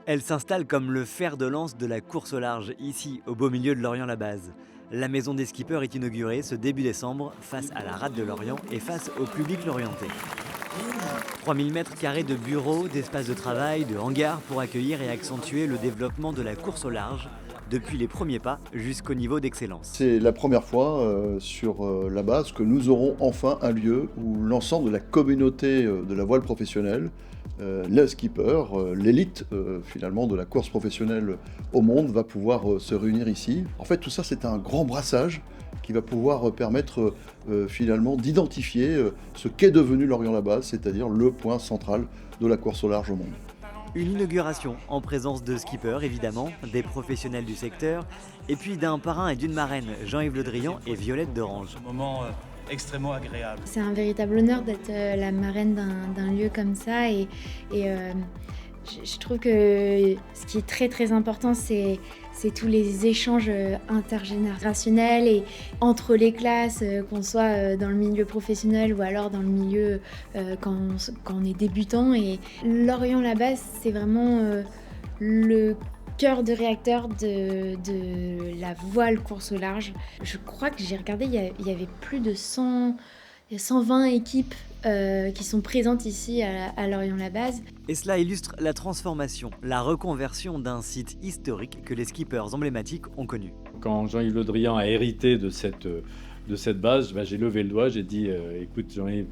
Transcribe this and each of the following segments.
Elle s'installe comme le fer de lance de la course au large, ici, au beau milieu de Lorient-la-Base. La maison des skippers est inaugurée ce début décembre face à la rade de Lorient et face au public lorientais. 3000 mètres carrés de bureaux, d'espaces de travail, de hangars pour accueillir et accentuer le développement de la course au large, depuis les premiers pas jusqu'au niveau d'excellence. C'est la première fois sur la base que nous aurons enfin un lieu où l'ensemble de la communauté de la voile professionnelle, les skippers, l'élite finalement de la course professionnelle au monde va pouvoir se réunir ici. En fait, tout ça, c'est un grand brassage qui va pouvoir permettre finalement d'identifier ce qu'est devenu Lorient-la-Base, c'est-à-dire le point central de la course au large au monde. Une inauguration en présence de skippers évidemment, des professionnels du secteur, et puis d'un parrain et d'une marraine, Jean-Yves Le Drian et Violette d'Orange. Un moment extrêmement agréable. C'est un véritable honneur d'être la marraine d'un lieu comme ça et je trouve que ce qui est très très important c'est tous les échanges intergénérationnels et entre les classes, qu'on soit dans le milieu professionnel ou alors dans le milieu quand on est débutant. Et Lorient-la-Base, c'est vraiment le cœur de réacteur de la voile course au large. Je crois que j'ai regardé, il y avait plus de 120 équipes qui sont présentes ici à Lorient-la-Base. Et cela illustre la transformation, la reconversion d'un site historique que les skippers emblématiques ont connu. Quand Jean-Yves Le Drian a hérité de cette base, j'ai levé le doigt, j'ai dit écoute Jean-Yves,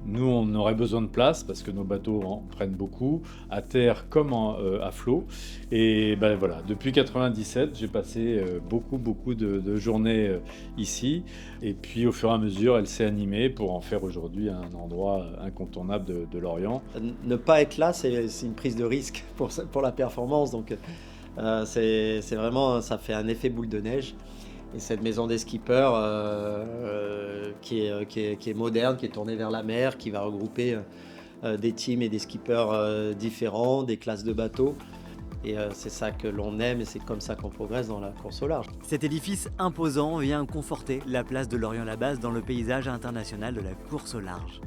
nous on aurait besoin de place parce que nos bateaux en prennent beaucoup, à terre comme à flot. Et voilà, depuis 97, j'ai passé beaucoup de journées ici. Et puis au fur et à mesure, elle s'est animée pour en faire aujourd'hui un endroit incontournable de Lorient. Ne pas être là, c'est une prise de risque pour la performance. Donc c'est vraiment, ça fait un effet boule de neige. Et cette maison des skippers qui est moderne, qui est tournée vers la mer, qui va regrouper des teams et des skippers différents, des classes de bateaux. Et c'est ça que l'on aime et c'est comme ça qu'on progresse dans la course au large. Cet édifice imposant vient conforter la place de Lorient-la-Base dans le paysage international de la course au large.